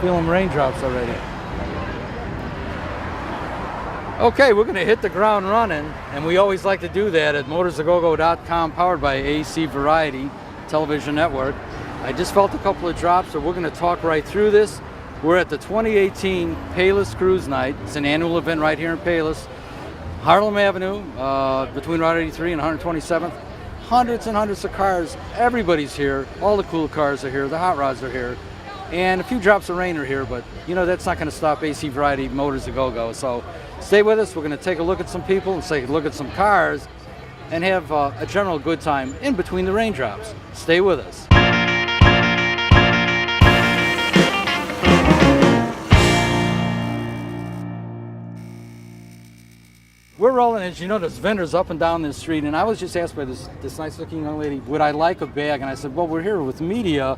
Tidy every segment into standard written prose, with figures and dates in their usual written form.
feeling raindrops already. Okay, we're going to hit the ground running, and we always like to do that at motorsagogo.com, powered by AC Variety Television Network. I just felt a couple of drops, so we're going to talk right through this. We're at the 2018 Palos Cruise Night. It's an annual event right here in Palos, Harlem Avenue, between Route 83 and 127th. Hundreds and hundreds of cars. Everybody's here. All the cool cars are here. The hot rods are here. And a few drops of rain are here, but you know, that's not going to stop AC Variety Motors A Go-Go. So stay with us. We're going to take a look at some people and take a look at some cars and have a general good time in between the raindrops. Stay with us. We're rolling, as you know, there's vendors up and down this street, and I was just asked by this nice looking young lady, would I like a bag? And I said, well, we're here with media.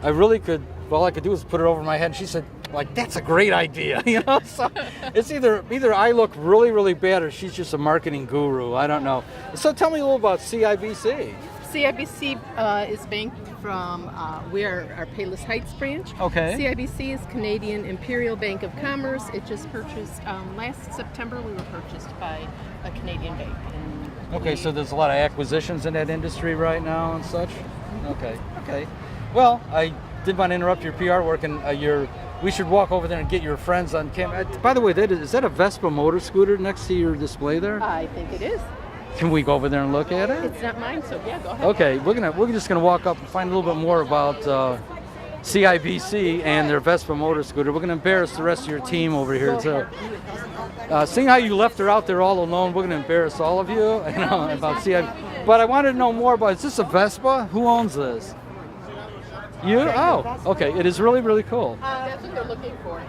I really could, all I could do is put it over my head. And she said, like, that's a great idea, you know? So it's either I look really, really bad or she's just a marketing guru. I don't know. So tell me a little about CIBC. CIBC is banked from, we are our Palos Heights branch. Okay. CIBC is Canadian Imperial Bank of Commerce. It just purchased, last September we were purchased by a Canadian bank. Okay, so there's a lot of acquisitions in that industry right now and such? Okay. Well, I did want to interrupt your PR work, and we should walk over there and get your friends on camera. By the way, is that a Vespa motor scooter next to your display there? I think it is. Can we go over there and look at it? It's not mine, so yeah, go ahead. Okay, we're just gonna walk up and find a little bit more about CIBC and their Vespa motor scooter. We're gonna embarrass the rest of your team over here too. Seeing how you left her out there all alone, we're gonna embarrass all of you, about CIBC. But I wanted to know more about, is this a Vespa? Who owns this? You? Oh, okay. It is really, really cool. That's what they're looking for.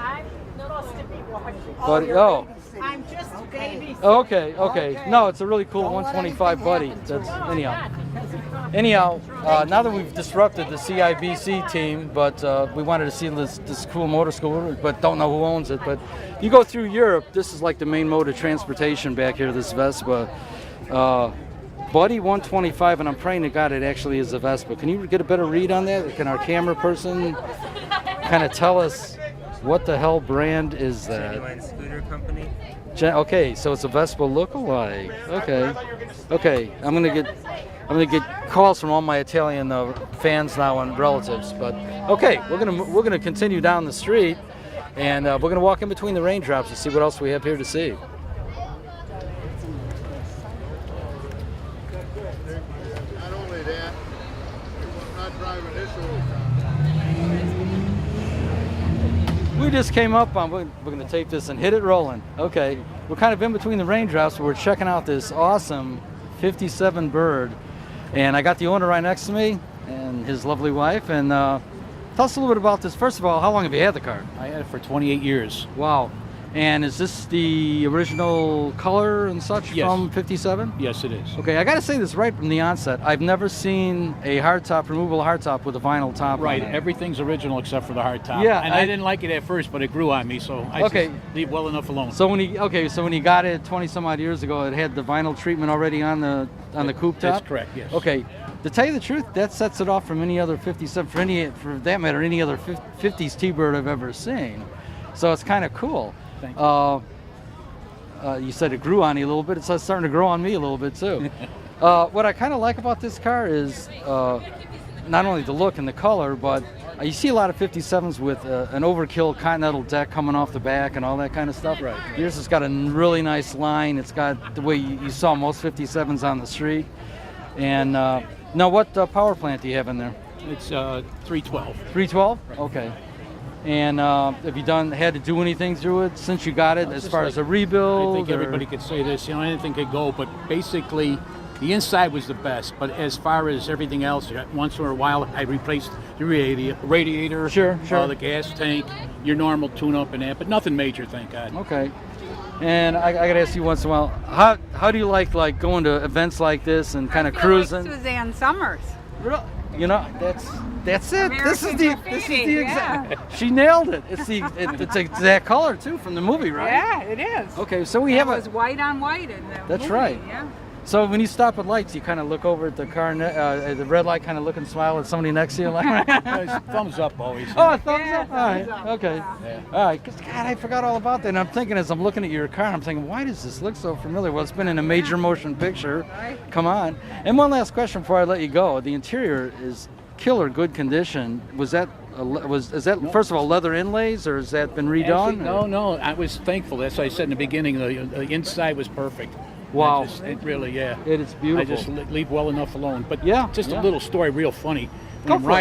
But, oh. I'm just a baby. Okay. No, it's a really cool 125 buddy. That's anyhow. Now that we've disrupted the CIBC team, but we wanted to see this cool motor scooter, but don't know who owns it. But you go through Europe, this is like the main mode of transportation back here. This Vespa. Buddy 125, and I'm praying to God it actually is a Vespa. Can you get a better read on that? Can our camera person kind of tell us what the hell brand is that? Genuine Scooter Company. Okay, so it's a Vespa lookalike. Okay. I'm gonna get calls from all my Italian fans now and relatives. But okay, we're gonna continue down the street, and we're gonna walk in between the raindrops and see what else we have here to see. We just came up on, we're going to tape this and hit it rolling. Okay, we're kind of in between the raindrops, but we're checking out this awesome 57 Bird. And I got the owner right next to me and his lovely wife. And tell us a little bit about this. First of all, how long have you had the car? I had it for 28 years. Wow. And is this the original color and such from 57? Yes, it is. Okay, I got to say this right from the onset. I've never seen a hardtop, removable hardtop with a vinyl top. Right, on it. everything's original except for the hardtop. Yeah, and I didn't like it at first, but it grew on me, so I just leave well enough alone. So when you got it 20 some odd years ago, it had the vinyl treatment already on the coupe top. That's correct. Yes. Okay, to tell you the truth, that sets it off from any other 57, for that matter, any other 50s T-Bird I've ever seen. So it's kind of cool. Thank you. You said it grew on you a little bit. It's starting to grow on me a little bit too. What I kind of like about this car is not only the look and the color, but you see a lot of 57s with an overkill Continental deck coming off the back and all that kind of stuff. Right. Yours has got a really nice line. It's got the way you saw most 57s on the street. And now, what power plant do you have in there? It's 312. 312? Okay. And have you had to do anything through it since you got it, as far as a rebuild? I think everybody could say this, anything could go, but basically the inside was the best. But as far as everything else, once in a while I replaced the radiator, sure. The gas tank, your normal tune-up and that, but nothing major, thank God. Okay. And I got to ask you once in a while, how do you like going to events like this and kind of cruising? Like Suzanne Summers. Really? That's it. This is the exact. Yeah. She nailed it. It's it's exact color too from the movie, right? Yeah, it is. Okay, so we It have was white on white in the That's movie, right. Yeah. So when you stop at lights, you kind of look over at the car, at the red light, kind of look and smile at somebody next to you. Like, Thumbs up always. oh, a thumbs Yeah, up. All right. thumbs up. Okay. Yeah. All right. 'Cause, God, I forgot all about that. And I'm thinking as I'm looking at your car, I'm thinking, why does this look so familiar? Well, it's been in a major motion picture. Right. Come on. And one last question before I let you go. The interior is killer good condition. Is that first of all leather inlays, or has that been redone? Actually, no. I was thankful. That's what I said in the beginning. The inside was perfect. Wow. It really, yeah. It is beautiful. I just leave well enough alone. But Yeah, just yeah. a little story, real funny. Go When I'm for it,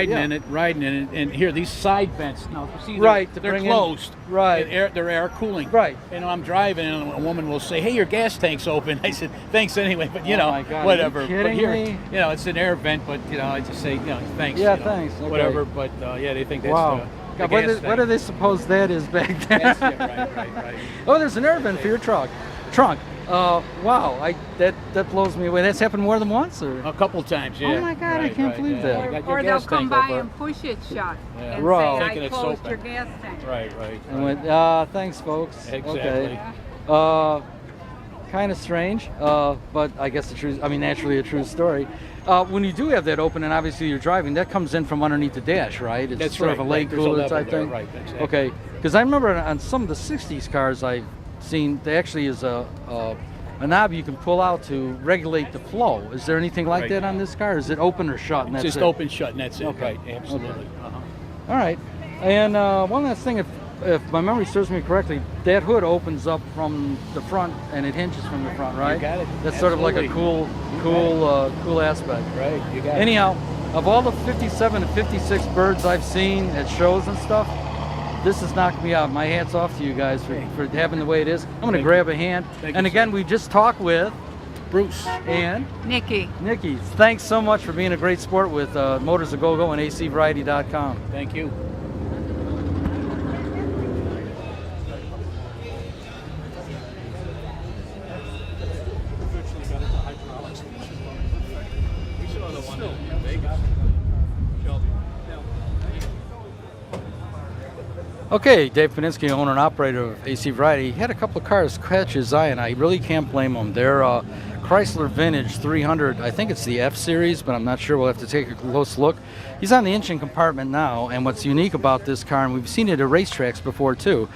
riding in it, and here these side vents. Now, you see, Right, to they're bring in- closed. right. And they're air cooling. Right. And I'm driving, and a woman will say, "Hey, your gas tank's open." I said, "Thanks anyway," but Oh my God, are you whatever. But kidding here, me? it's an air vent, but I just say, thanks. Yeah, thanks, okay. Whatever. But yeah, they think that's Wow. the God, gas what do they suppose that is back there? That's it, right. Oh, there's an air vent for your trunk. Wow, that blows me away. That's happened more than once, or? A couple times, yeah. Oh my God, I can't believe yeah. that. You got your Or they'll gas come tank by over. and push it shut Yeah. and Right. say, Thinking I it's closed open. your gas tank. Right. And went, thanks, folks. Exactly. Okay. Kind of strange, but I guess naturally a true story. When you do have that open, and obviously you're driving, that comes in from underneath the dash, right? It's That's sort right, of a right. lake There's a cooler level type there, thing. right, exactly. Okay, because I remember on some of the '60s cars I've seen, there actually is a knob you can pull out to regulate the flow. Is there anything like Right. that on this car? Is it open or shut? And It's that's just it? open, shut, and that's it. Okay. Right, absolutely. Okay. Uh-huh. All right. And one last thing, if my memory serves me correctly, that hood opens up from the front and it hinges from the front, right? You got it. That's sort of like a Absolutely. cool aspect. Right, you got it. Anyhow, of all the 57 to 56 birds I've seen at shows and stuff, this has knocked me out. My hat's off to you guys for having the way it is. I'm going to Thank grab you. a hand. Thank And you, again, sir. we just talked with Bruce. and Nikki. Nikki. Thanks so much for being a great sport with Motors A Go-Go and ACVariety.com. Thank you. Okay, Dave Paninsky, owner and operator of AC Variety, he had a couple of cars catch his eye, and I really can't blame him. They're Chrysler Vintage 300. I think it's the F Series, but I'm not sure. We'll have to take a close look. He's on the engine compartment now, and what's unique about this car, and we've seen it at racetracks before too,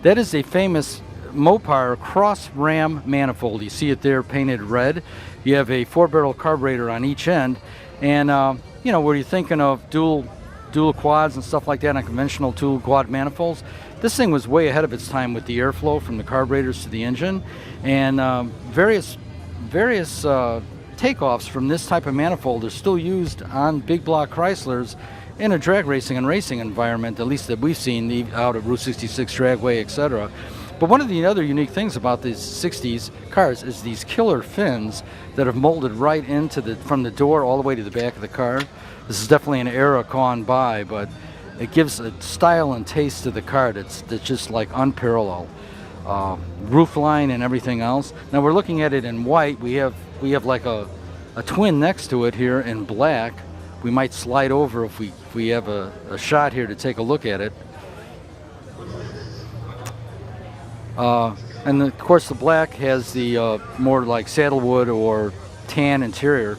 that is a famous Mopar cross ram manifold. You see it there painted red. You have a 4-barrel carburetor on each end, and where you're thinking of dual quads and stuff like that on conventional dual quad manifolds, this thing was way ahead of its time with the airflow from the carburetors to the engine, and various takeoffs from this type of manifold are still used on big block Chryslers in a drag racing and racing environment, at least that we've seen out at Route 66 Dragway, etc. But one of the other unique things about these 60s cars is these killer fins that have molded right into from the door all the way to the back of the car. This is definitely an era gone by, but it gives a style and taste to the car that's just like unparalleled. Roof line and everything else. Now we're looking at it in white. We have like a twin next to it here in black. We might slide over if we have a shot here to take a look at it. And of course the black has the more like saddlewood or tan interior.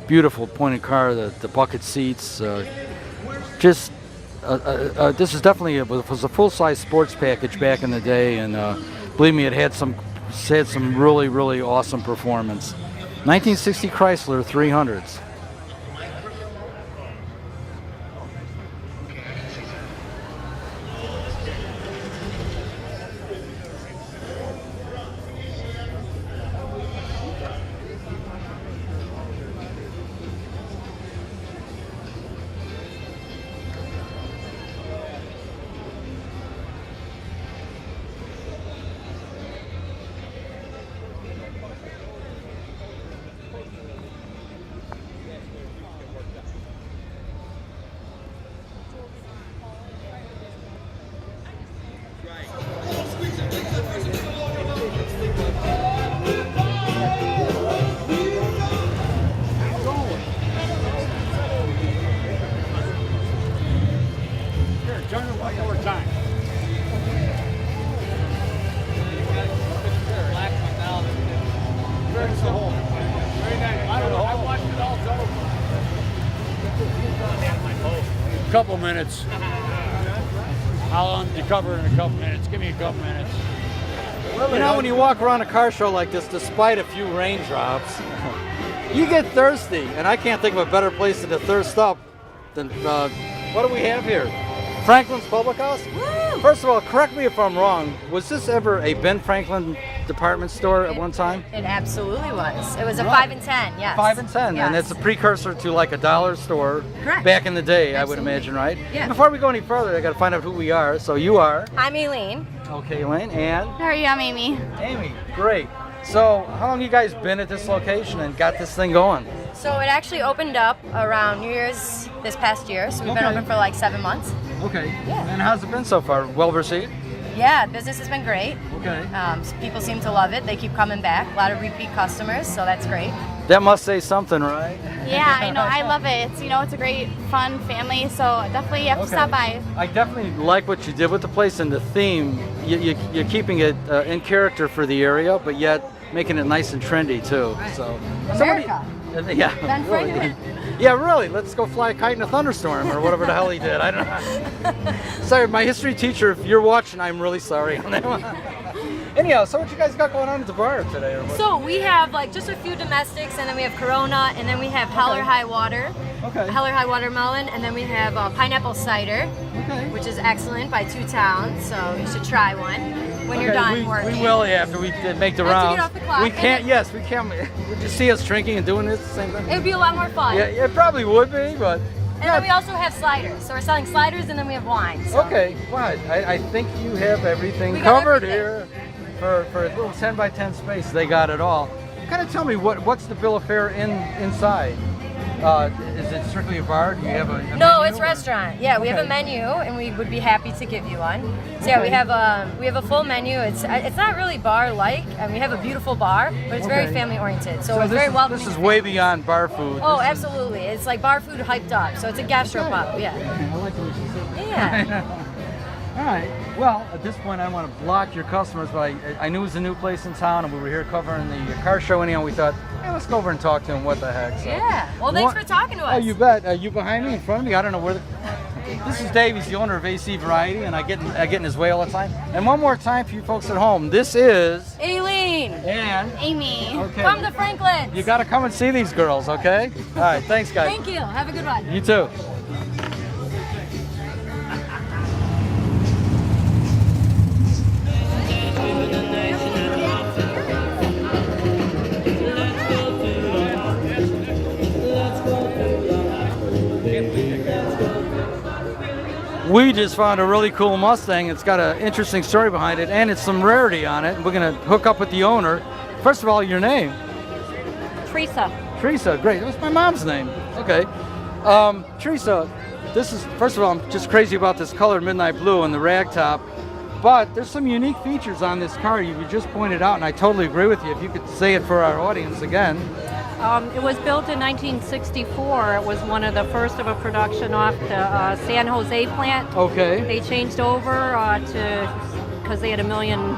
Beautiful pointed car, the bucket seats. This is definitely was a full-size sports package back in the day, and believe me, it had some really awesome performance. 1960 Chrysler 300s. couple minutes. I'll undercover in a couple minutes. Give me a couple minutes. You know, when you walk around a car show like this, despite a few raindrops, you get thirsty. And I can't think of a better place to thirst up than, what do we have here? Franklin's Public House? Woo! First of all, correct me if I'm wrong. Was this ever a Ben Franklin department store at one time? It absolutely was. It was a 5 and 10, yes. 5 and 10, Yes. and it's a precursor to like a dollar store Correct. back in the day, I would Absolutely. imagine, right? Yeah. Before we go any further, I got to find out who we are. So you are? I'm Aileen. Okay, Elaine, and? How are you? I'm Amy. Amy, great. So how long have you guys been at this location and got this thing going? So it actually opened up around New Year's this past year. So we've been Okay. open for like 7 months. Okay. Yeah. And how's it been so far? Well received? Yeah, business has been great. Okay. People seem to love it. They keep coming back. A lot of repeat customers, so that's great. That must say something, right? Yeah, I know. I love it. It's it's a great, fun family. So definitely you have to stop by. I definitely like what you did with the place and the theme. You're keeping it in character for the area, but yet making it nice and trendy too. So America. Yeah. Ben really. Franklin. Yeah, really. Let's go fly a kite in a thunderstorm or whatever the hell he did. I don't know. Sorry, my history teacher. If you're watching, I'm really sorry on that one. Anyhow, so what you guys got going on at the bar today? Or what? So we have like just a few domestics, and then we have Corona, and then we have Hell or High Water, Okay. Hell or High Watermelon, and then we have pineapple cider, Okay. which is excellent by Two Towns. So you should try one when you're Okay, done working. We will after we make the After you rounds. get off the clock. We And can't. then- Yes, we can. Would you see us drinking and doing this at the same time? It would be a lot more fun. Yeah, it probably would be, but. And then we also have sliders. So we're selling sliders, and then we have wine. So. Okay, fine. I think you have everything We got covered everything. here for a little 10 by 10 space. They got it all. Kind of tell me what's the bill of fare inside? Is it strictly a bar? Do you have a No, menu, it's or- restaurant. Yeah, we have Okay. a menu, and we would be happy to give you one. So yeah, Okay. we have a full menu. It's not really bar like, and we have a beautiful bar, but it's very Okay. family oriented. So, So it's very welcoming. this is to way families. beyond bar food. Oh, This is- absolutely. It's like bar food hyped up. So it's a gastropub. Yeah. I like the way she said Yeah. that. All right. Well, at this point, I want to block your customers, but I knew it was a new place in town, and we were here covering the car show anyhow. We thought, hey, let's go over and talk to them. What the heck? So. Yeah. Well, thanks What- for talking to us. Oh, you bet. Are you behind me, in front of me? I don't know where. This is Dave. He's the owner of AC Variety, and I get in his way all the time. And one more time for you folks at home, this is Aileen, and Amy. okay. come to Franklin. You got to come and see these girls, okay? All right. Thanks, guys. Thank you. Have a good one. You too. We just found a really cool Mustang. It's got an interesting story behind it, and it's some rarity on it. We're gonna hook up with the owner. First of all, your name? Teresa. Teresa, great. That was my mom's name. Okay. Teresa, this is, first of all, I'm just crazy about this color midnight blue and the rag top, but there's some unique features on this car you just pointed out, and I totally agree with you. If you could say it for our audience again. It was built in 1964. It was one of the first of a production off the San Jose plant. Okay. They changed over because they had 1 million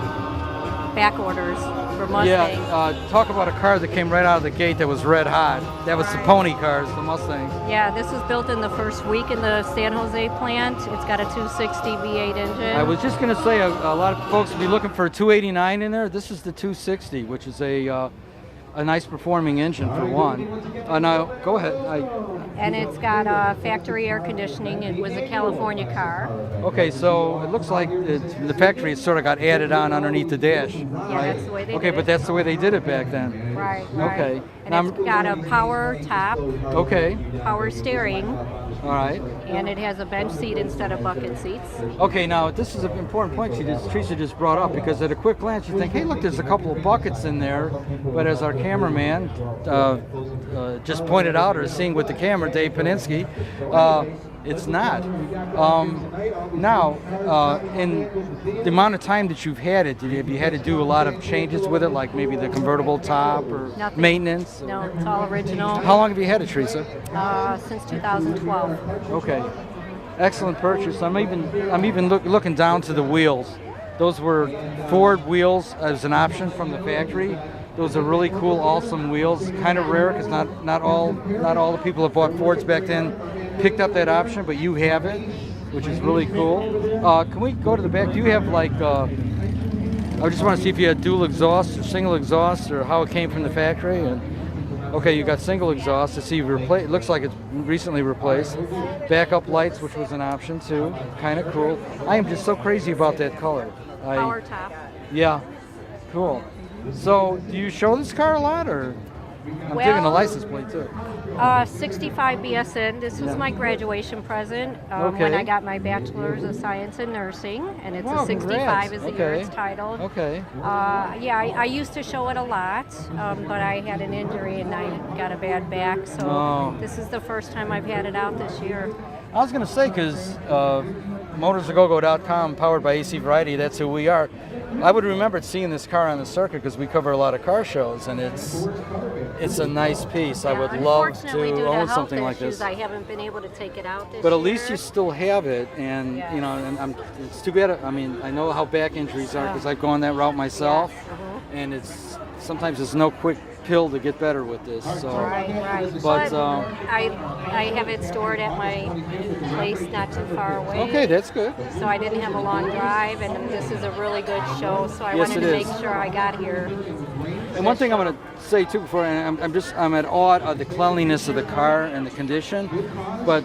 back orders for Mustangs. Yeah, talk about a car that came right out of the gate that was red hot. That was the pony cars, the Mustangs. Yeah, this was built in the first week in the San Jose plant. It's got a 260 V8 engine. I was just going to say a lot of folks will be looking for a 289 in there. This is the 260, which is a nice performing engine for one. Now, go ahead. And it's got factory air conditioning. It was a California car. Okay, so it looks like the factory sort of got added on underneath the dash. Yeah, that's the way they Okay, did but it. that's the way they did it back then. Right. Okay. And Now, it's got a power top, okay, power steering, all right. and it has a bench seat instead of bucket seats. Okay, now this is an important point Teresa just brought up, because at a quick glance you think, hey, look, there's a couple of buckets in there, but as our cameraman just pointed out, or seeing with the camera, Dave Paninsky, it's not. Now, in the amount of time that you've had it, have you had to do a lot of changes with it, like maybe the convertible top or Nothing. maintenance? No, it's all original. How long have you had it, Teresa? Since 2012. Okay, excellent purchase. I'm even looking down to the wheels. Those were Ford wheels as an option from the factory. Those are really cool, awesome wheels. Kind of rare because not all the people that bought Fords back then picked up that option, but you have it, which is really cool. Can we go to the back? Do you have like, I just want to see if you had dual exhaust or single exhaust or how it came from the factory. And okay, you got single exhaust. I see it looks like it's recently replaced. Backup lights, which was an option too. Kind of cool. I am just so crazy about that color. Power top. Yeah, cool. So, do you show this car a lot, or I'm digging the license plate too? 65 BSN. This was my graduation present when I got my Bachelor's of Science in Nursing, and it's a 65 is the year it's titled. Okay. Yeah, I used to show it a lot, but I had an injury and I got a bad back, so this is the first time I've had it out this year. I was going to say, because motorsagogo.com, powered by AC Variety, that's who we are. I would remember seeing this car on the circuit because we cover a lot of car shows, and it's a nice piece. I would love to own something like this. I haven't been able to take it out this But at year. least you still have it, and you know, and it's too bad. I mean, I know how back injuries are because I've gone that route myself, and sometimes it's no quick pill to get better with this. So, Right. But I have it stored at my place not too far away. okay, that's good. So I didn't have a long drive, and this is a really good show. So I Yes, wanted it to is. make sure I got here. And one thing I'm going to say too, before I'm at awe of the cleanliness of the car and the condition, but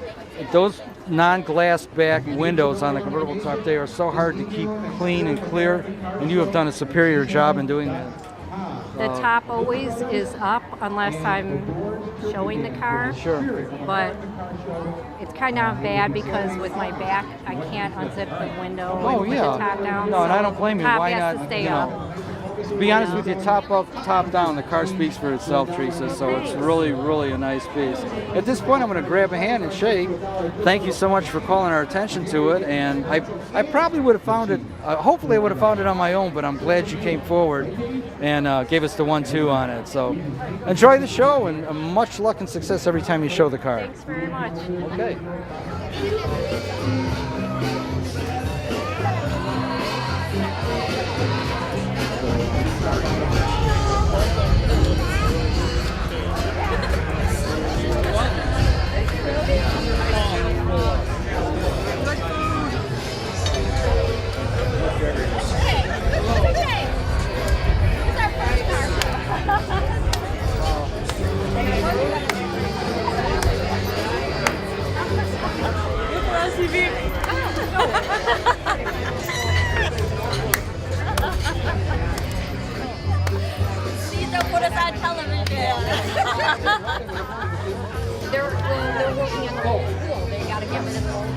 those non-glass back windows on the convertible top, they are so hard to keep clean and clear, and you have done a superior job in doing that. The top always is up unless I'm showing the car. Sure. But it's kind of bad because with my back, I can't unzip the window and put the top down. No, and I don't blame you. Top Why has not? to stay You up. know, to be honest with you, top up, top down, the car speaks for itself, Teresa. So it's really, really a nice piece. At this point, I'm going to grab a hand and shake. Thank you so much for calling our attention to it. And I probably would have found it. Hopefully, I would have found it on my own. But I'm glad you came forward and gave us the 1-2 on it. So enjoy the show and much luck and success every time you show the car. Thanks very much. Okay. Please don't put us on television. They're working on the whole school. They got to get rid of the old one.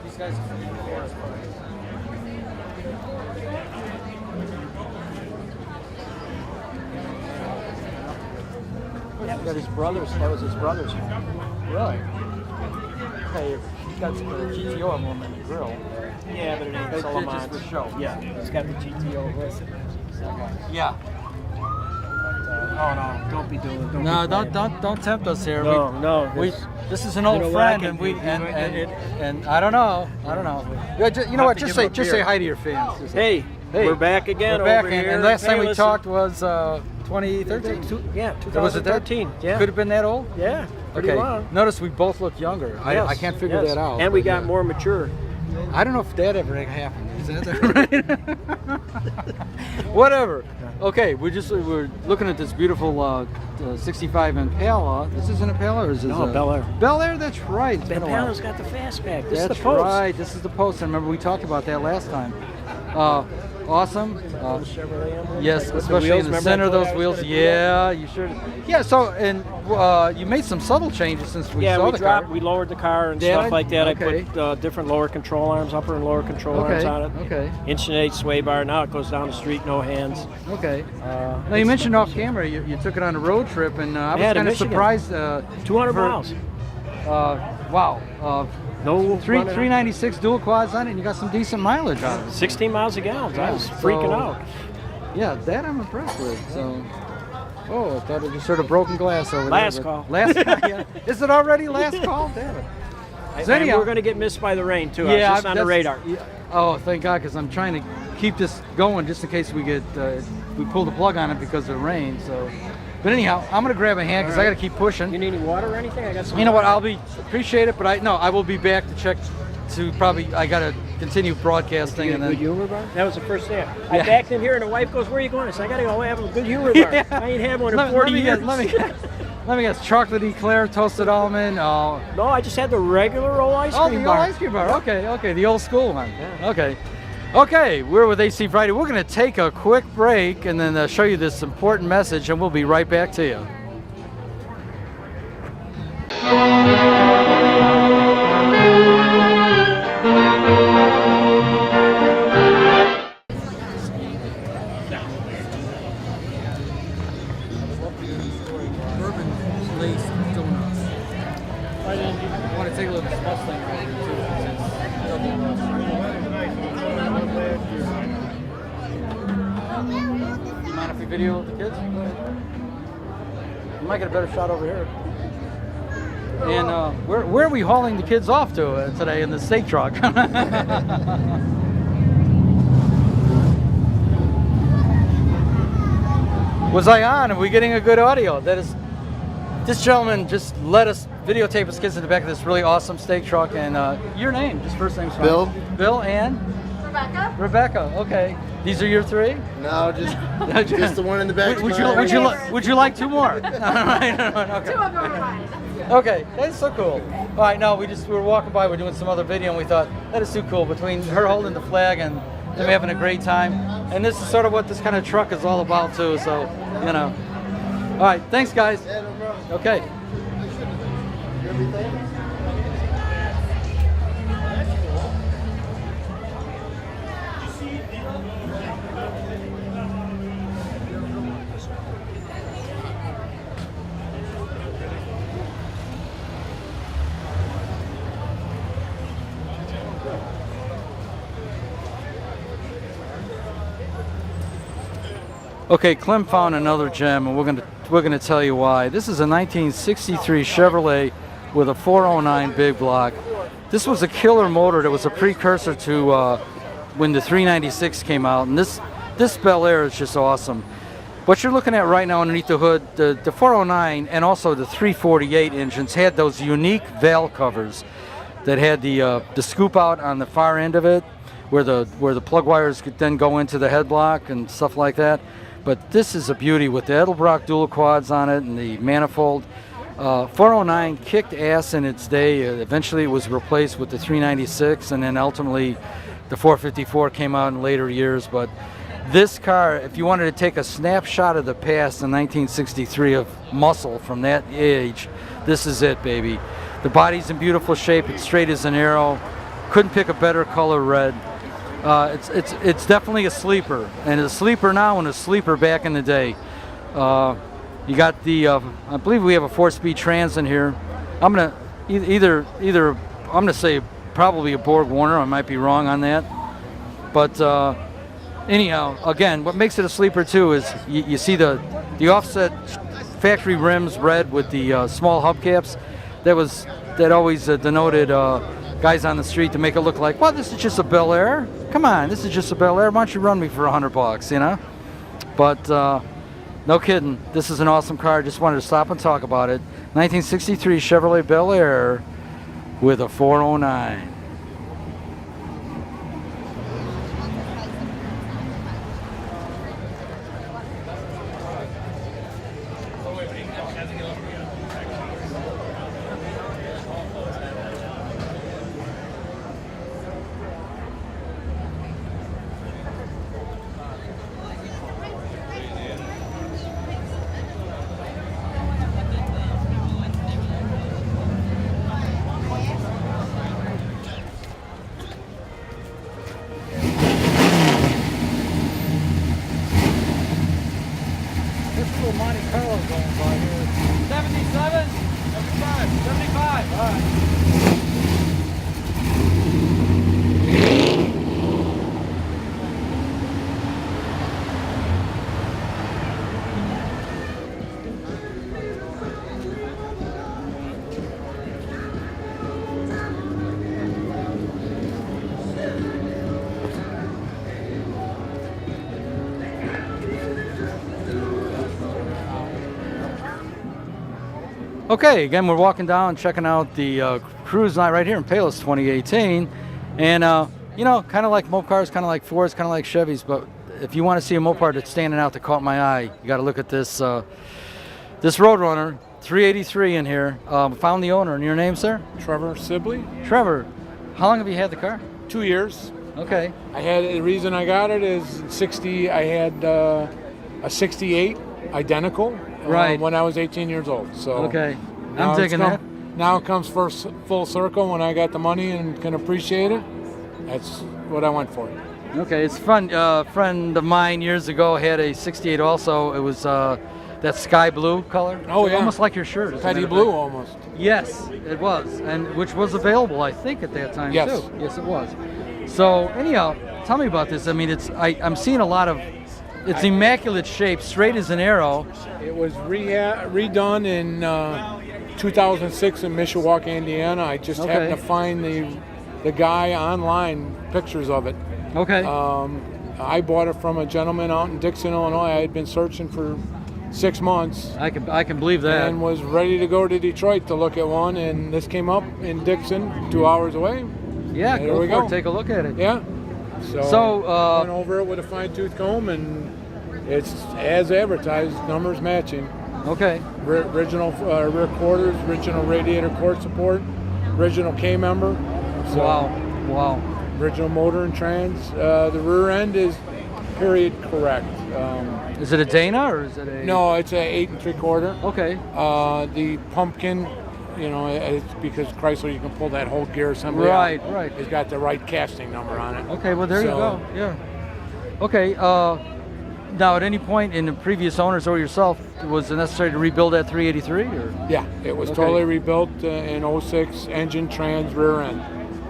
These guys He got his brothers. That was his brothers. Really? Okay, he's got the GTO emblem in the grill. Yeah, but it ain't It's Solomon. just for show. Yeah, he's got the GTO listed. Yeah. Oh no, don't be doing it. No, don't tempt us here. No, This is an old know what I friend, can and we do? and I don't know. Yeah, you know what? Just say hi to your fans. Just say, Hey, we're back again. We're back, over here. and last time we Palos. talked was 2013. Yeah, Was it that? 2013. Yeah, Could have been that old. yeah, pretty Okay. long. Notice we both look younger. I Yes, can't figure yes. that out. And we but got yeah. more mature. I don't know if that ever happened. Is that right? Whatever. Okay, we're looking at this beautiful 65 Impala. This is an Impala, or is this No, a Bel Air. Bel Air. That's right. It's been a while. Palos got the fastback. This is That's the post. right. This is the post. I remember we talked about that last time. Awesome. Chevrolet emblem. Yes, Like with especially wheels. in the Remember center of I told those you I was wheels. gonna do Yeah, you sure. Yeah. So and you made some subtle changes since we Yeah, saw we the dropped, car. we lowered the car and Did stuff I? like that. Okay. I put different lower control arms, upper and lower control arms on it. Okay. Inch and 8 sway bar. Now it goes down the street, no hands. Okay. Now you mentioned off camera you took it on a road trip, and I was Yeah, to kind of Michigan. surprised. 200 for- miles. Wow. No running. 396 dual quads on it, and you got some decent mileage on it. 16 miles a gallon. I was Yeah, freaking so- out. Yeah, that I'm impressed with. So. Oh, I thought it just heard a broken glass over Last there. call. Last call. Yeah. Is it already last call? Damn it. So And anyhow- we're going to get missed by the rain too. I was just on the that's- radar. yeah. Oh, thank God, because I'm trying to keep this going just in case we get we pull the plug on it because of the rain. So, but anyhow, I'm gonna grab a hand because I got to keep pushing. You need any water or anything? I got some. You know what? I'll be appreciate it, but I will be back to check. To probably I got to continue broadcasting You and got a then. good humor bar? That was the first day. I Yeah. backed in here and the wife goes, "Where are you going?" I said, "I got to go have a good humor bar. Yeah. I ain't had one in Let 40 me years." guess. Let me guess. Chocolate eclair, toasted almond. No, I just had the regular old ice Oh, cream the bar. old ice cream bar. Okay, the old school one. Okay, we're with AC Variety. We're going to take a quick break and then show you this important message, and we'll be right back to you. Bourbon laced donuts. I want to take a look at this Mustang right here too. You mind if we video the kids? We might get a better shot over here. And where are we hauling the kids off to today in the steak truck? Was I on? Are we getting a good audio? That is, this gentleman just let us videotape his kids in the back of this really awesome steak truck. And your name, just first name's fine. Bill. Bill and Rebecca? Rebecca. Okay, these are your three. No, just the one in the back. Would you like two more? Okay. Two of them are mine. Okay, that's so cool. All right, no, we were walking by, we're doing some other video, and we thought that is too cool. Between her holding the flag and them having a great time, and this is sort of what this kind of truck is all about too. So, you know. All right, thanks, guys. Okay. Okay, Clem found another gem, and we're gonna tell you why. This is a 1963 Chevrolet with a 409 big block. This was a killer motor that was a precursor to when the 396 came out, and this Bel Air is just awesome. What you're looking at right now underneath the hood, the 409 and also the 348 engines had those unique valve covers that had the scoop out on the far end of it, where the plug wires could then go into the head block and stuff like that. But this is a beauty with the Edelbrock dual quads on it and the manifold. 409 kicked ass in its day. Eventually it was replaced with the 396, and then ultimately the 454 came out in later years. But this car, if you wanted to take a snapshot of the past in 1963 of muscle from that age, this is it, baby. The body's in beautiful shape. It's straight as an arrow. Couldn't pick a better color red. It's definitely a sleeper, and a sleeper now and a sleeper back in the day. You got the I believe we have a 4-speed trans in here. I'm gonna either I'm gonna say probably a Borg Warner. I might be wrong on that, but anyhow, again, what makes it a sleeper too is you see the offset factory rims red with the small hubcaps. That always denoted guys on the street to make it look like, well, this is just a Bel Air. Come on, this is just a Bel Air. Why don't you run me for $100, you know? But no kidding, this is an awesome car. Just wanted to stop and talk about it. 1963 Chevrolet Bel Air with a 409. 75. All right. Okay, again, we're walking down, checking out the cruise night right here in Palos 2018. And, you know, kind of like Mopars, kind of like Fords, kind of like Chevys, but if you want to see a Mopar that's standing out that caught my eye, you got to look at this this Roadrunner 383 in here. Found the owner. And your name, sir? Trevor Sibley. Trevor. How long have you had the car? 2 years. Okay. I had the reason I got it is 60. I had a 68 identical right when I was 18 years old. So okay, I'm digging that. Now it comes full circle when I got the money and can appreciate it. That's what I went for. Okay, it's fun. A friend of mine years ago had a 68 also. It was that sky blue color. Oh yeah, almost like your shirt. Petty blue almost. Yes, it was, and which was available, I think, at that time yes. too. Yes, it was. So anyhow, tell me about this. I mean, I'm seeing a lot of. It's immaculate shape, straight as an arrow. It was redone in 2006 in Mishawaka, Indiana. I just happened to find the guy online, pictures of it. Okay. I bought it from a gentleman out in Dixon, Illinois. I had been searching for 6 months. I can believe that. And was ready to go to Detroit to look at one, and this came up in Dixon, 2 hours away. Yeah, there we go. Take a look at it. Yeah. So went over it with a fine-tooth comb, and it's as advertised, numbers matching. Okay. Original rear quarters, original radiator cord support, original K-member. So wow. Original motor and trans. The rear end is period correct. Is it a Dana or is it a? No, it's a 8 3/4. Okay. The pumpkin, you know, it's because Chrysler, you can pull that whole gear assembly right, out. Right. It's got the right casting number on it. Okay, well there you go. Yeah. Okay. Now, at any point in the previous owners or yourself, was it necessary to rebuild that 383? Or? Yeah, it was totally rebuilt in 06, engine, trans, rear end.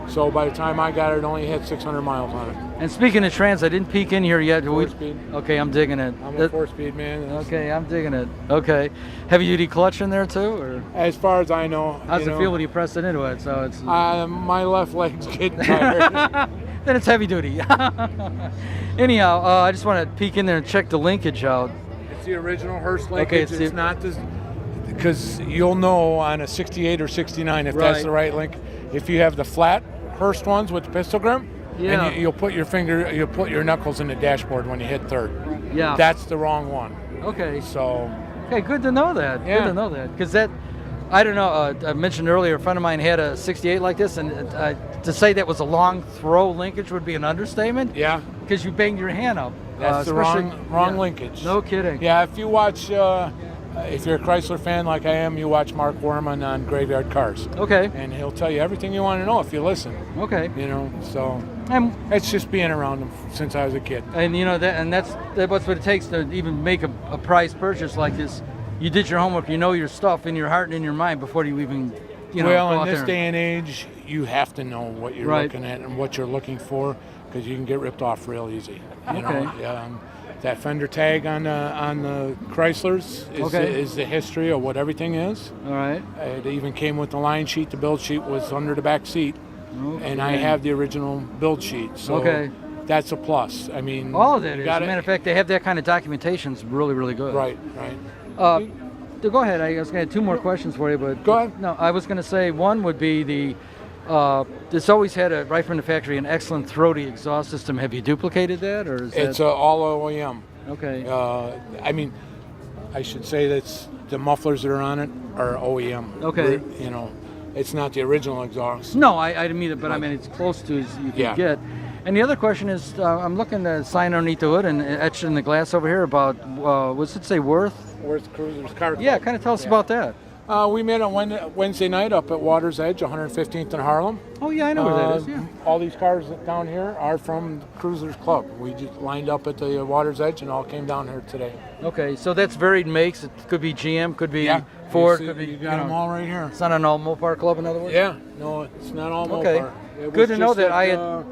So by the time I got it, it only had 600 miles on it. And speaking of trans, I didn't peek in here yet. 4-speed. Okay, I'm digging it. I'm a 4-speed man. Okay, I'm digging it. Okay. Heavy duty clutch in there too? Or? As far as I know. How's it feel when you press it into it? So it's. My left leg's getting tired. Then it's heavy duty. Anyhow, I just want to peek in there and check the linkage out. It's the original Hurst linkage. Okay, it's not this, because you'll know on a 68 or 69 if that's the right link. If you have the flat Hurst ones with the pistol grip, and you'll put your knuckles in the dashboard when you hit third. Yeah. That's the wrong one. Okay. So. Okay, good to know that. Yeah. Good to know that, because that. I don't know, I mentioned earlier, a friend of mine had a 68 like this, and to say that was a long throw linkage would be an understatement. Yeah. Because you banged your hand up. That's the wrong linkage. No kidding. Yeah, if you watch, if you're a Chrysler fan like I am, you watch Mark Werman on Graveyard Cars. Okay. And he'll tell you everything you want to know if you listen. Okay. You know, so it's just being around them since I was a kid. And you know that's what it takes to even make a price purchase like this. You did your homework, you know your stuff in your heart and in your mind before you even, go Well, out in this there. day and age, you have to know what you're looking at and what you're looking for, because you can get ripped off real easy. You know, that fender tag on the Chryslers is the history of what everything is. All right. It even came with the line sheet. The build sheet was under the back seat, and I have the original build sheet. So that's a plus. I mean, all of that is. As a matter of fact, they have that kind of documentation. It's really, really good. Right. Go ahead. I was going to have two more questions for you, but go ahead. No, I was going to say one would be this always had right from the factory an excellent throaty exhaust system. Have you duplicated that, or is it's all OEM? Okay. I mean, I should say that the mufflers that are on it are OEM. Okay. You know, it's not the original exhaust. No, I didn't mean it, but I mean it's close to as you can get. And the other question is, I'm looking at a sign underneath the hood and etched in the glass over here about, what's it say, Worth Cruisers Car Club. Yeah, kind of tell us about that. We met on Wednesday night up at Water's Edge, 115th and Harlem. Oh, yeah, I know where that is, yeah. All these cars down here are from Cruisers Club. We just lined up at the Water's Edge and all came down here today. Okay, so that's varied makes. It could be GM, could be Ford. You Could be. you got them all right here. It's not an all Mopar club, in other words. Yeah, no, it's not all Mopar. Okay. It Good was to know just that I at, had.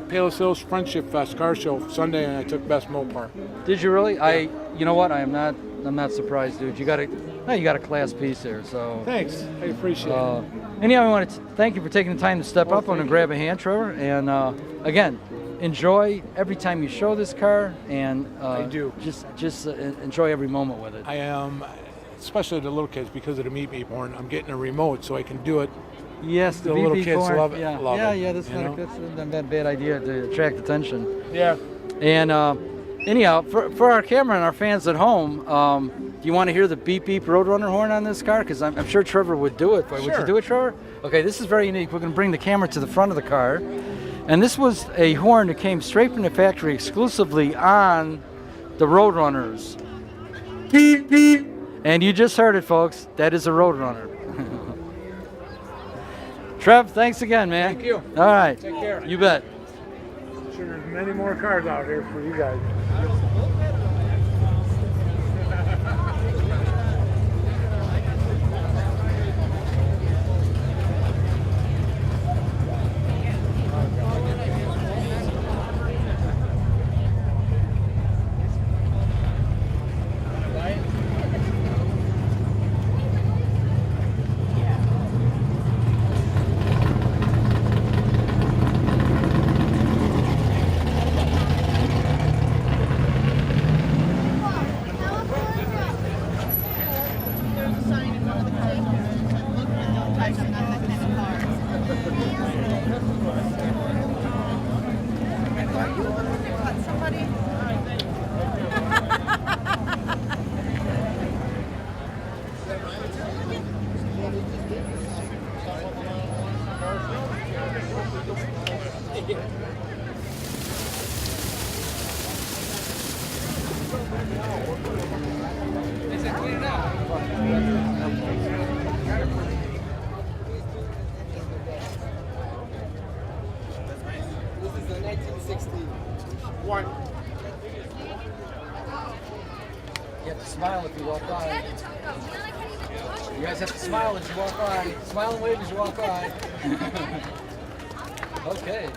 Palos Hills Friendship Fest car show Sunday, and I took best Mopar. Did you really? Yeah. You know what? I'm not surprised, dude. You got a class piece there. So. Thanks, I appreciate it. Anyhow, I want to thank you for taking the time to step up and grab a hand, Trevor. And again, enjoy every time you show this car, and I do. Just enjoy every moment with it. I am, especially the little kids, because of the Meet Me Born. I'm getting a remote so I can do it. Yes, the little kids love it. Yeah, love it, that's not a bad idea to attract attention. Yeah. And anyhow, for our camera and our fans at home, do you want to hear the beep beep Roadrunner horn on this car? Because I'm sure Trevor would do it. Would you do it, Trevor? Okay, this is very unique. We're going to bring the camera to the front of the car. And this was a horn that came straight from the factory exclusively on the Roadrunners. Beep, beep. And you just heard it, folks. That is a Roadrunner. Trev, thanks again, man. Thank you. All right. Take care. You bet. I'm sure there's many more cars out here for you guys. You have to smile if you walk by. You guys have to smile as you walk by. Smile and wave as you walk by. Okay.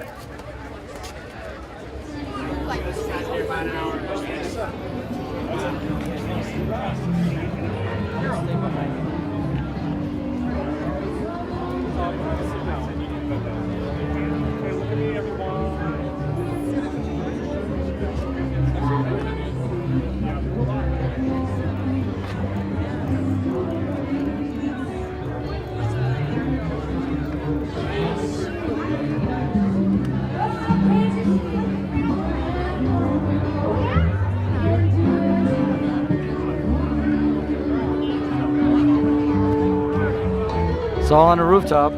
It's all on the rooftop.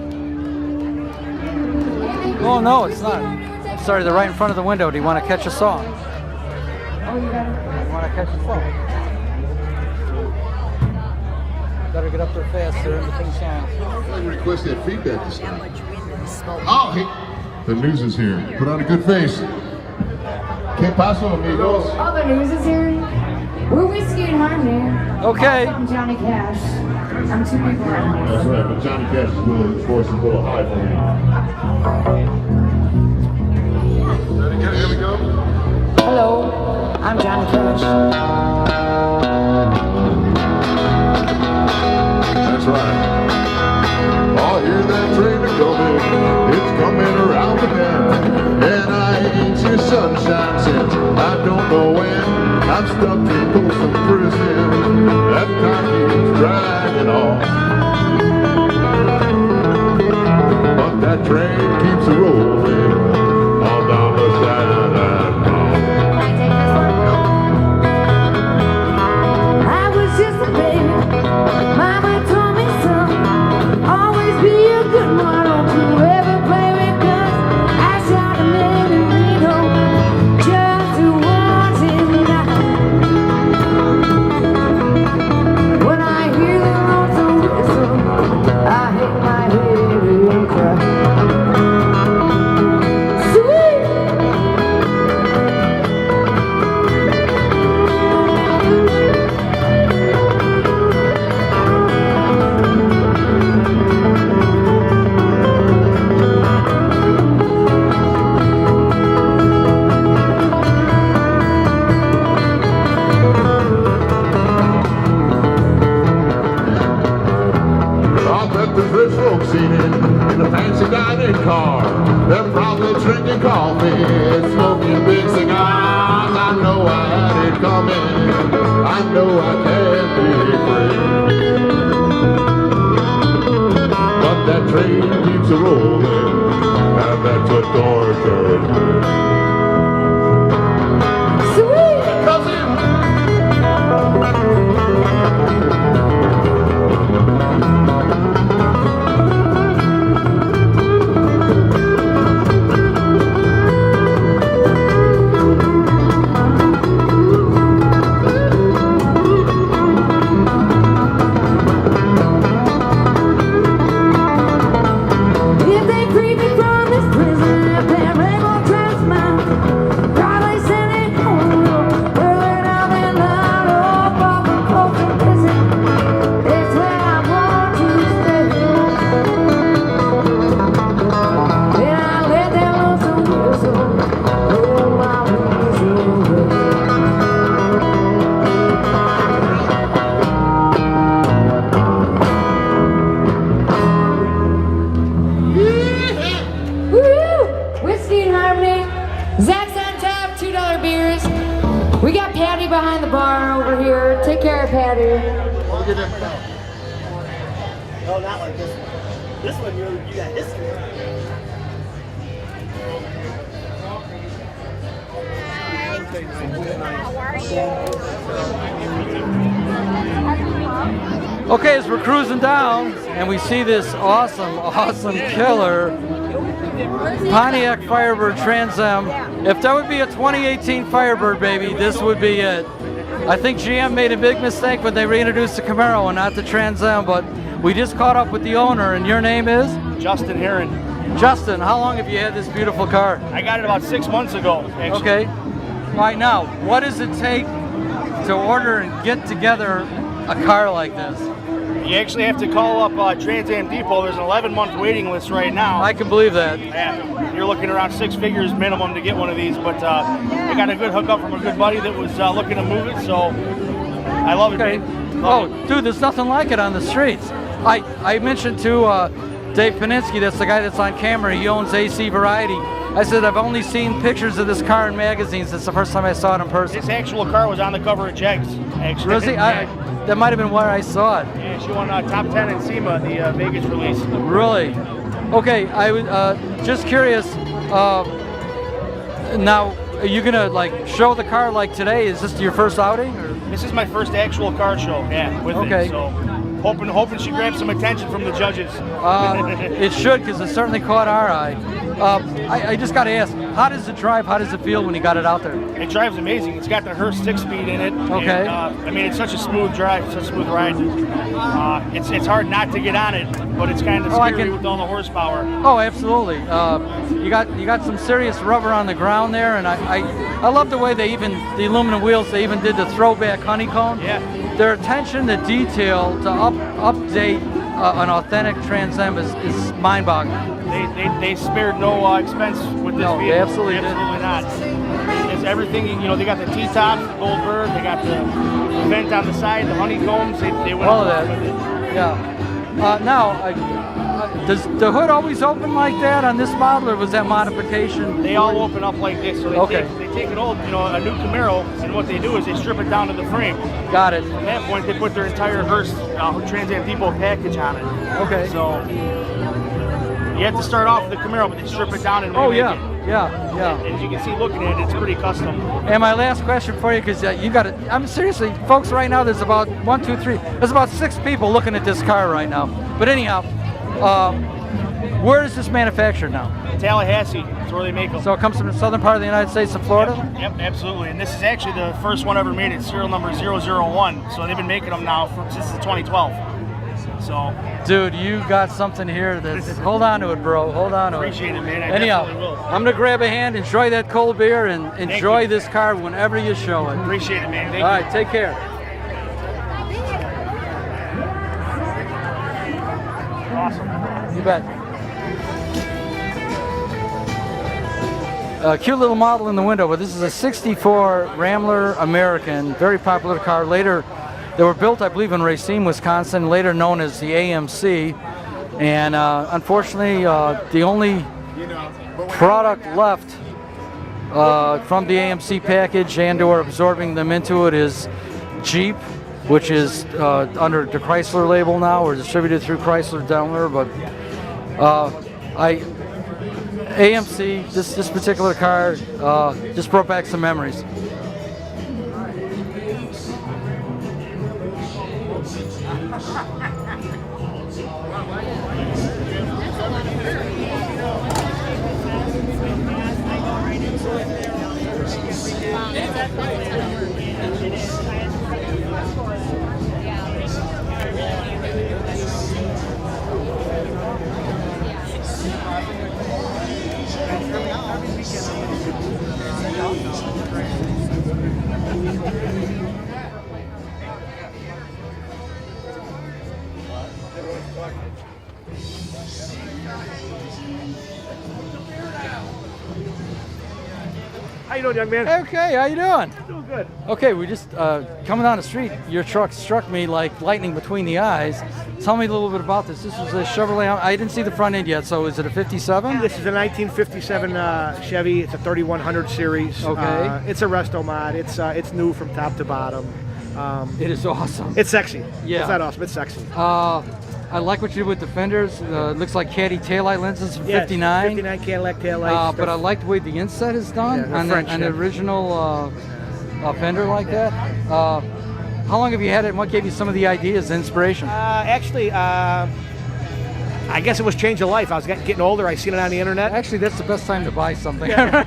Oh no, it's not. Sorry, they're right in front of the window. Do you want to catch a song? You want to catch a song? Better get up there fast. They're in between songs. I request that feedback this time. Oh, hey, the news is here. Put on a good face. Que paso, amigos? All the news is here. We're Whiskey and Harmony. Okay. I'm Johnny Cash. I'm two people. That's right, but Johnny Cash is willing to force a little high for me. Here we go. Hello, I'm Johnny Cash. That's right. Oh, hear that train a-coming. It's coming around the bend. And I ain't your sunshine since I don't know when. I'm stuck in Folsom prison. That car keeps dragging on. But that train keeps rolling all down the side of that road. I was just a baby. Mama told me, son, always be a good one. Don't you ever play with guns. I shot a man in Reno just to watch him die. When I hear the notes of there's rich folks eating in a fancy dining car. They're probably drinking coffee and smoking big cigars. I know I had it coming. I know I can't be free. But that train keeps a rolling, and that's a torture. Sweet! Cousin! If they free me from this prison, if that rebel trust mine, probably send it home. Burn out and loud, oh, far from close and prison. It's where I want to stay. Then I let that lonesome whistle blow my wings away. Woo! Whiskey and Harmony. Zach's on top, $2 beers. We got Patty behind the bar over here. Take care of Patty. No, not like this one. This one, you got history. Okay, as we're cruising down and we see this awesome killer Pontiac Firebird Trans Am. If that would be a 2018 Firebird, baby, this would be it. I think GM made a big mistake when they reintroduced the Camaro and not the Trans Am, but we just caught up with the owner, and your name is? Justin Heron. Justin, how long have you had this beautiful car? I got it about 6 months ago, actually. Okay. Right now, what does it take to order and get together a car like this? You actually have to call up Trans Am Depot. There's an 11-month waiting list right now. I can believe that. Yeah, you're looking around 6 figures minimum to get one of these, but I got a good hookup from a good buddy that was looking to move it, so I love it, man. Love it. Dude, there's nothing like it on the streets. I mentioned to Dave Paninsky, that's the guy that's on camera, he owns AC Variety. I said, I've only seen pictures of this car in magazines. It's the first time I saw it in person. This actual car was on the cover of Jegs, actually. Really? That might have been where I saw it. Yeah, she won top 10 in SEMA, the Vegas release. Really? Okay, I was just curious. Now, are you gonna like show the car like today? Is this your first outing? Or? This is my first actual car show. Yeah, with it. So hoping she grabs some attention from the judges. It should, because it certainly caught our eye. I just got to ask, how does it drive? How does it feel when you got it out there? It drives amazing. It's got the Hurst 6-speed in it. Okay. And, I mean, it's such a smooth drive, such a smooth ride. It's hard not to get on it, but it's kind of scary with all the horsepower. Oh, absolutely. You got some serious rubber on the ground there, and I love the way the aluminum wheels, they even did the throwback honeycomb. Yeah. Their attention to detail to update an authentic Trans Am is mind-boggling. They spared no expense with this vehicle. They absolutely did. Not. It's everything. You know, they got the T-top, gold bird. They got the vent on the side, the honeycombs. They went all of that. with it. Yeah. Does the hood always open like that on this model, or was that modification? They all open up like this. So they take an old, a new Camaro, and what they do is they strip it down to the frame. Got it. From that point, they put their entire Hurst Trans Am Depot package on it. Okay. So you have to start off with the Camaro, but they strip it down and remake it. Yeah. And as you can see, looking at it, it's pretty custom. And my last question for you, because you got it. I'm seriously, folks. Right now, there's about 1, 2, 3. There's about 6 people looking at this car right now. But anyhow, where is this manufactured now? Tallahassee. That's where they make them. So it comes from the southern part of the United States of Florida? Yep, absolutely. And this is actually the first one ever made. It's serial number 001. So they've been making them now since 2012. So, dude, you got something here that's, hold on to it, bro. Hold on to it. Appreciate it, man. Anyhow, definitely will. I'm going to grab a hand, enjoy that cold beer, and enjoy this car whenever you show it. Appreciate it, man. Thank you. All right, take care. Awesome. You bet. Cute little model in the window, but this is a 64 Rambler American, very popular car. Later, they were built, I believe, in Racine, Wisconsin, later known as the AMC. And unfortunately, the only product left from the AMC package and/or absorbing them into it is Jeep, which is under the Chrysler label now, or distributed through Chrysler Daimler. But AMC, this particular car just brought back some memories. How you doing, young man? Okay, how you doing? Doing good. Okay, we just coming down the street. Your truck struck me like lightning between the eyes. Tell me a little bit about this. This was a Chevrolet. I didn't see the front end yet. So is it a 57? This is a 1957 Chevy. It's a 3100 series. Okay. It's a resto mod. It's new from top to bottom. It is awesome. It's sexy. Yeah. It's not awesome. It's sexy. I like what you did with the fenders. Looks like caddy taillight lenses from 59. 59 Cadillac taillights. But I like the way the inset is done Yeah, on the original fender like that. How long have you had it, and what gave you some of the ideas, inspiration? Actually, I guess it was change of life. I was getting older. I seen it on the internet. Actually, that's the best time to buy something. Yeah.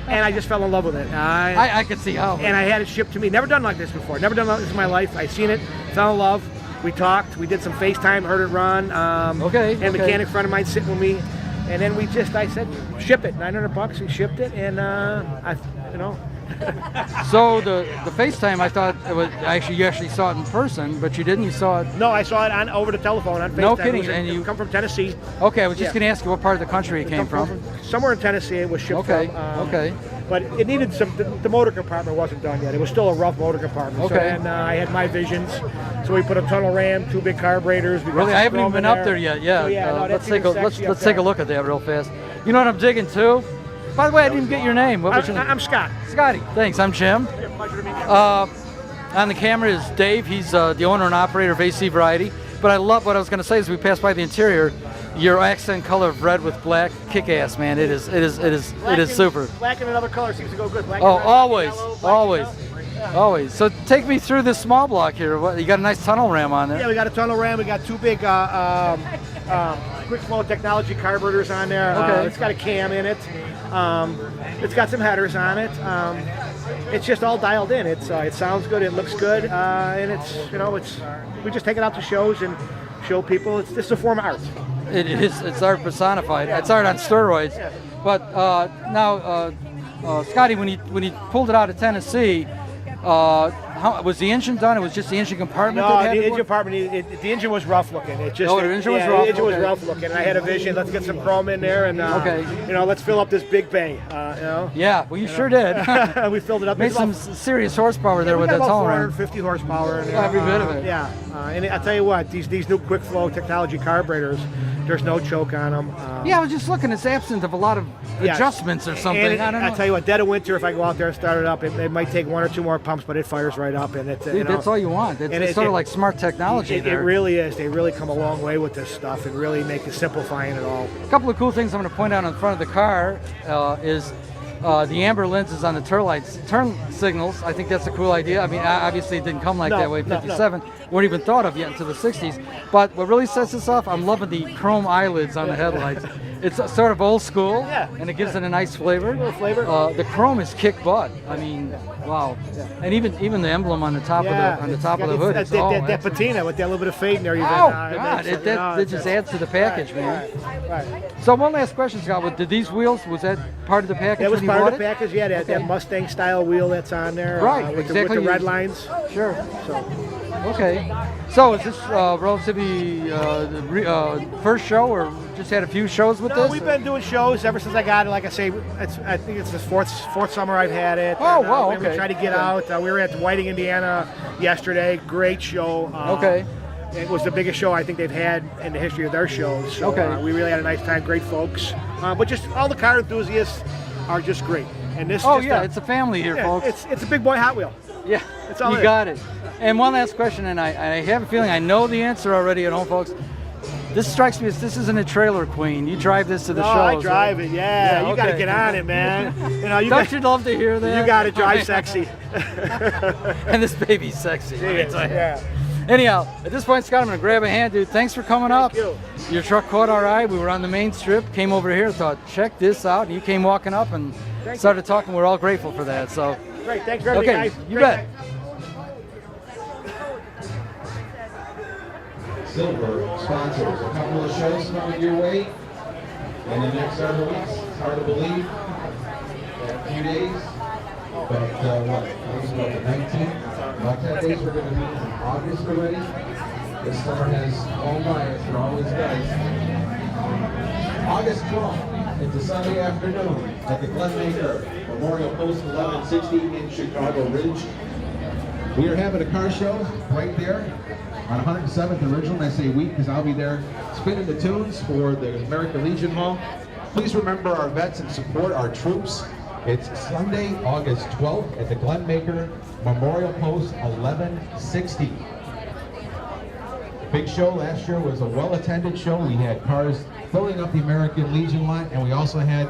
And I just fell in love with it. I could see how. And I had it shipped to me. Never done like this before. Never done like this in my life. I seen it, fell in love. We talked. We did some FaceTime, heard it run. Okay. And a mechanic friend of mine sitting with me, and then I said, ship it. $900. We shipped it, and So the FaceTime, I thought it was you actually saw it in person, but you didn't. You saw it. No, I saw it over the telephone on FaceTime. No kidding. And you come from Tennessee. Okay, I was just going to ask you what part of the country it came from. Somewhere in Tennessee. It was shipped from. Okay. But it needed some. The motor compartment wasn't done yet. It was still a rough motor compartment. Okay. So then I had my visions. So we put a tunnel ram, 2 big carburetors. Really, I haven't even been up there yet. Yeah. So no, let's take a look at that real fast. You know what I'm digging too? By the way, I didn't get your name. What was your name? I'm Scott. Scotty. Thanks. I'm Jim. Pleasure to meet you. On the camera is Dave. He's the owner and operator of AC Variety. But I love what I was going to say as we pass by the interior. Your accent color of red with black, kick-ass, man. It is super. Black and another color seems to go good. Black always. So take me through this small block here. You got a nice tunnel ram on there. Yeah, we got a tunnel ram. We got 2 big quick flow technology carburetors on there. Okay. It's got a cam in it. It's got some headers on it. It's just all dialed in. It sounds good. It looks good, and we just take it out to shows and show people. It's a form of art. It is. It's art personified. It's art on steroids. Yeah. But now, Scotty, when you pulled it out of Tennessee, how was the engine done? It was just the engine compartment. No, the engine compartment. The engine was rough looking. The engine was rough. The engine was rough looking. And I had a vision. Let's get some chrome in there, and let's fill up this big bay. Yeah, well, you sure did. We filled it up. Made some serious horsepower there with that tunnel ram. 450 horsepower in there. Every bit of it. Yeah, and I tell you what, these new quick flow technology carburetors, there's no choke on them. Yeah, I was just looking. It's absent of a lot of adjustments or something. And I don't know. I tell you what, dead of winter, if I go out there and start it up, it might take 1 or 2 more pumps, but it fires right up, and it's that's all you want. It's sort of like smart technology. It really is. They really come a long way with this stuff and really make it simplifying it all. A couple of cool things I'm going to point out on the front of the car is the amber lenses on the turn signals. I think that's a cool idea. I mean, obviously it didn't come like that way in 57. Weren't even thought of yet until the 60s. But what really sets this off, I'm loving the chrome eyelids on the headlights. It's sort of old school, and it gives it a nice flavor. A little flavor. The chrome is kick butt. I mean, wow. Yeah. And even the emblem on the top of the hood. That patina with that little bit of fade in there. God, it just adds to the package, man. Right. So one last question, Scott. Did these wheels, was that part of the package? That was when part you of bought the package. Yeah, that Mustang style wheel that's on there. Right, with exactly. with the red lines. Sure. Okay. So is this relatively first show, or just had a few shows with this? We've been doing shows ever since I got it. Like I say, I think it's the fourth summer I've had it. Oh, wow, We try to get out. We were at Whiting, Indiana yesterday. Great show. Okay. it was the biggest show I think they've had in the history of their shows. So we really had a nice time, great folks. But just all the car enthusiasts are just great. And this it's a family here, folks. It's a big boy Hot Wheel. Yeah, that's all. You got it. And one last question, and I have a feeling I know the answer already at home, folks. This strikes me as this isn't a trailer queen. You drive this to the shows. I drive it. Yeah, you got to get on it, man. You know, Don't you love to hear that? You got to drive sexy. And this baby's sexy. Yeah. Anyhow, at this point, Scott, I'm going to grab a hand, dude. Thanks for coming up. Thank you. Your truck caught our eye. We were on the main strip, came over here, thought, check this out. And you came walking up and started talking. We're all grateful for that. So, great. Thanks for everything, guys. You bet. Silver sponsors a couple of shows coming your way in the next several weeks. It's hard to believe. A few days, but today's about the 19th. About 10 days we're going to be in August already. This summer has all by us for all these guys. August 12th, it's a Sunday afternoon at the Glenmaker Memorial Post 1160 in Chicago Ridge. We are having a car show right there on 107th and Original, and I say we because I'll be there spinning the tunes for the American Legion Hall. Please remember our vets and support our troops. It's Sunday, August 12th at the Glenmaker Memorial Post 1160. The big show last year was a well-attended show. We had cars filling up the American Legion lot, and we also had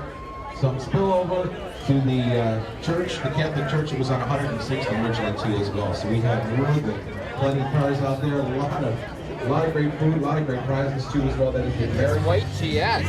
some spillover to the church, the Catholic Church. It was on 106th and Original 2 as well. So we had more than plenty of cars out there, a lot of great food, a lot of great prizes too as well. That has been very white GS.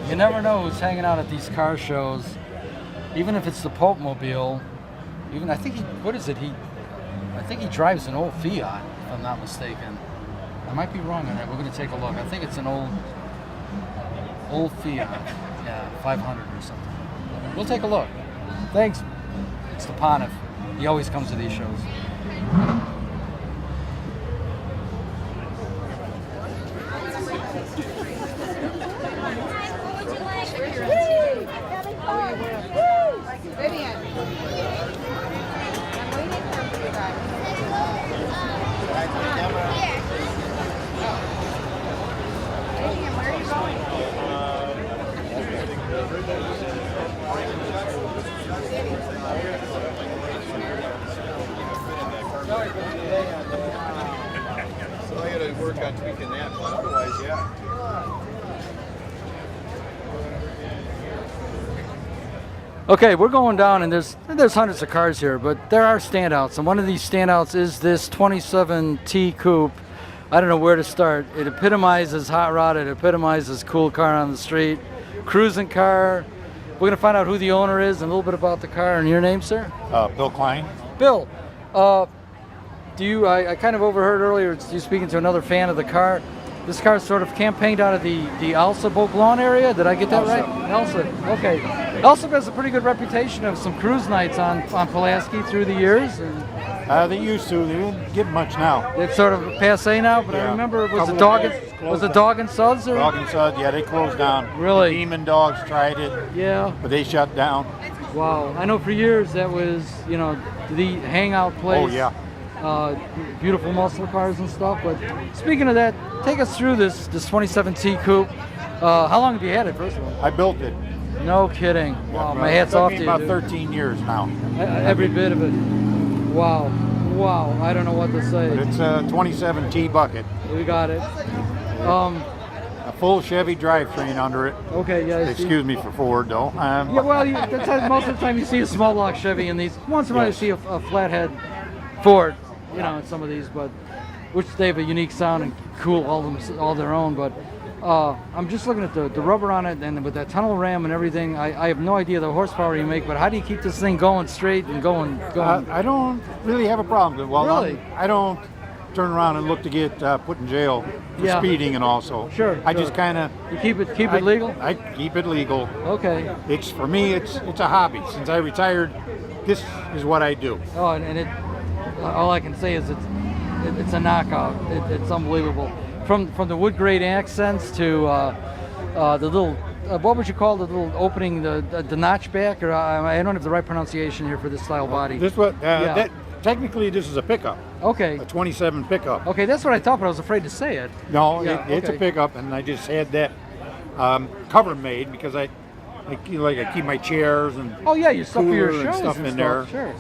You never know who's hanging out at these car shows, even if it's the Popemobile. Even I think I think he drives an old Fiat, if I'm not mistaken. I might be wrong on that. We're going to take a look. I think it's an old Fiat, yeah, 500 or something. We'll take a look. Thanks, Stepanov. He always comes to these shows. So I got to work on tweaking that, but otherwise, yeah. Okay, we're going down, and there's hundreds of cars here, but there are standouts, and one of these standouts is this 27T Coupe. I don't know where to start. It epitomizes hot rod. It epitomizes cool car on the street, cruising car. We're gonna find out who the owner is and a little bit about the car. And your name, sir? Bill Klein. Bill, I kind of overheard earlier you speaking to another fan of the car. This car sort of campaigned out of the Elsa Beaublanc area. Did I get that right? Elsa. Okay. Elsa has a pretty good reputation of some cruise nights on Pulaski through the years. And they used to. They don't get much now. It's sort of passe now, but I remember it was a Dog and Suds? Or? Dog and Suds, yeah, they closed down. Really? The Demon Dogs tried it. Yeah. But they shut down. Wow. I know for years that was, the hangout place. Oh, yeah. Beautiful muscle cars and stuff. But speaking of that, take us through this 27T Coupe. How long have you had it, first of all? I built it. No kidding. Wow, my hat's off to you. About 13 years now. Every bit of it. Wow. I don't know what to say. But it's a 27T bucket. We got it. A full Chevy drivetrain under it. Okay, yeah. Excuse me for Ford, though. Yeah, well, that's most of the time you see a small block Chevy in these. Once in a while you see a flathead Ford, in some of these, but which they have a unique sound and cool all their own. But I'm just looking at the rubber on it, and with that tunnel ram and everything, I have no idea the horsepower you make, but how do you keep this thing going straight and going? I don't really have a problem. Well, Really? I don't turn around and look to get put in jail for Yeah. speeding and also. Sure. I just kind of. You keep it legal? I keep it legal. Okay. It's for me. It's a hobby. Since I retired, this is what I do. Oh, and it. All I can say is it's a knockout. It's unbelievable. From the wood grade accents to the little. What would you call the little opening, the notch back? Or I don't have the right pronunciation here for this style body. This what? Technically, this is a pickup. Okay. A 27 pickup. Okay, that's what I thought, but I was afraid to say it. No, Yeah, it's a okay. pickup, and I just had that cover made because I keep my chairs and Oh yeah, your stuff for your cooler and shows stuff and in stuff. there.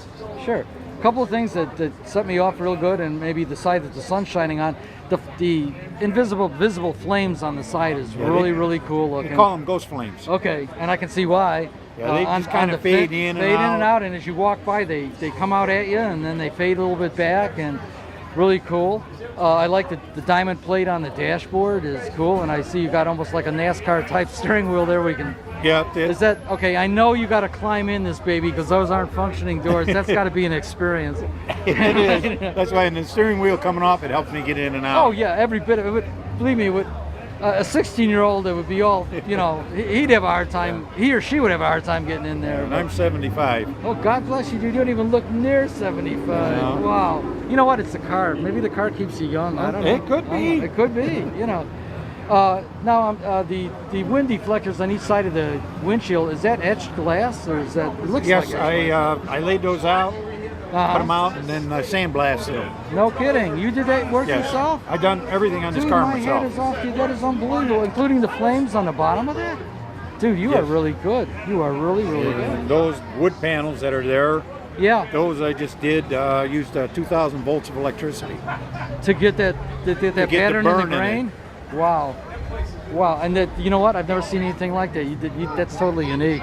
Sure. A couple of things that set me off real good, and maybe the side that the sun's shining on. The visible flames on the side is Yeah, really cool looking. They call them ghost flames. Okay, and I can see why. Yeah, they just kind of fade in and out, and as you walk by, they come out at you, and then they fade a little bit back, and really cool. I like the diamond plate on the dashboard is cool, and I see you got almost like a NASCAR type steering wheel there. We can. Yeah. Is that okay? I know you got to climb in this baby because those aren't functioning doors. That's got to be an experience. It is. That's why, in the steering wheel coming off, it helps me get in and out. Oh yeah, every bit of it. Believe me, with a 16-year-old, it would be all, he'd have a hard time. He or she would have a hard time getting in there. And I'm 75. Oh, God bless you, dude. You don't even look near 75. No. Wow. You know what? It's the car. Maybe the car keeps you young. I don't know. It could be. It could be. Now, the wind deflectors on each side of the windshield, is that etched glass, or is that? It looks Yes, like I laid those out, put them out, and then sandblasted them. No kidding. You did that work Yes. yourself? I done everything on this Dude, car my myself. head is off, dude. That is unbelievable, including the flames on the bottom of that. Dude, you are Yes. really good. You are really good. And those wood panels that are there, Yeah. those I just did, used 2,000 volts of electricity. To get that get the pattern in burn the in it. grain? Wow. Wow. And that, you know what? I've never seen anything like that. That's totally unique.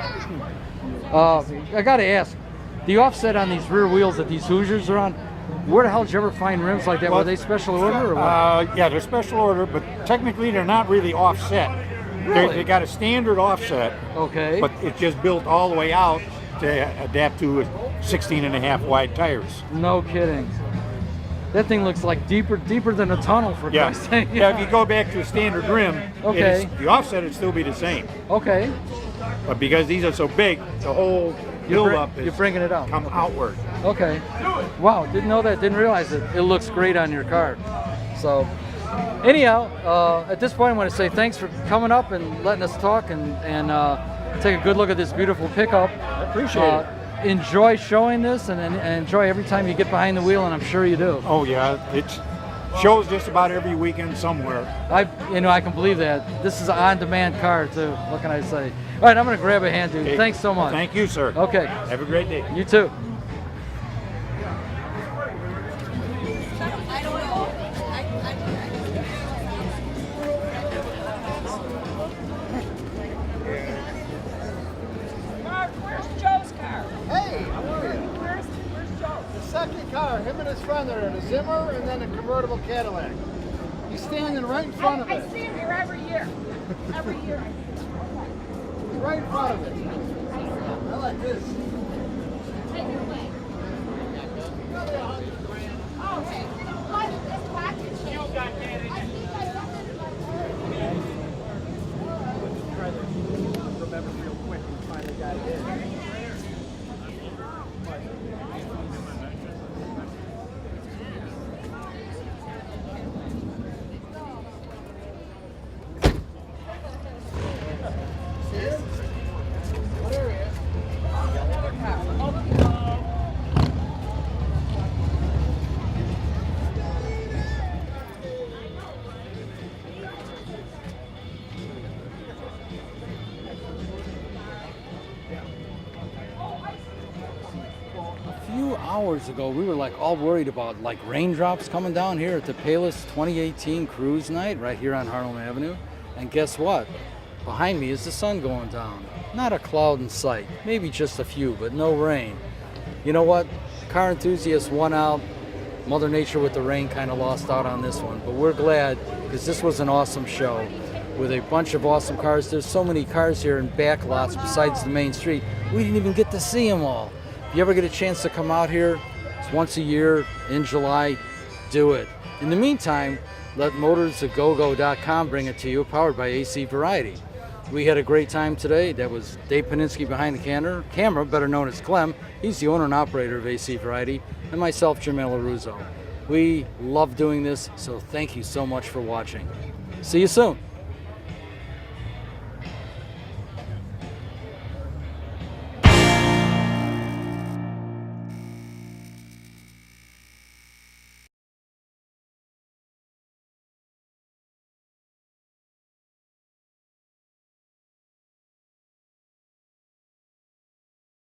I got to ask, the offset on these rear wheels that these Hoosiers are on, where the hell did you ever find rims like that? Were they special order or what? Yeah, they're special order, but technically they're not really offset. Really? They got a standard offset, Okay. but it's just built all the way out to adapt to 16.5 wide tires. No kidding. That thing looks like deeper than a tunnel, for Yeah. Christ's sake. Yeah, if you go back to a standard rim, Okay. the offset would still be the same. Okay. But because these are so big, the whole build-up You're bringing it up. come outward. Okay. Wow, didn't know that, didn't realize it. It looks great on your car. So, anyhow, at this point I want to say thanks for coming up and letting us talk and take a good look at this beautiful pickup. I appreciate it. Enjoy showing this and enjoy every time you get behind the wheel, and I'm sure you do. Oh yeah, it shows just about every weekend somewhere. I can believe that. This is an on-demand car too. What can I say? All right, I'm going to grab a hand, dude. Okay. Thanks so much. Thank you, sir. Okay. Have a great day. You too. Where's Joe's car? Hey, how are you? Where's Joe? The second car, him and his friend are in a Zimmer and then a convertible Cadillac. He's standing right in front of I it. see him here every year. Every year. He's right in front of it. I like this. Take it away. Oh, okay. What is this package? You got that in it. Remember real quick, we finally got it in. Hours ago, we were like all worried about like raindrops coming down here at the Palos 2018 Cruise Night right here on Harlem Avenue. And guess what? Behind me is the sun going down. Not a cloud in sight. Maybe just a few, but no rain. You know what? Car enthusiasts won out. Mother Nature with the rain kind of lost out on this one. But we're glad because this was an awesome show. with a bunch of awesome cars. There's so many cars here in back lots besides the main street. We didn't even get to see them all. If you ever get a chance to come out here, it's once a year in July, do it. In the meantime, let motorsagogo.com bring it to you, powered by AC Variety. We had a great time today. That was Dave Paninsky behind the camera, better known as Clem. He's the owner and operator of AC Variety, and myself, Jim Alleruzzo. We love doing this, so thank you so much for watching. See you soon.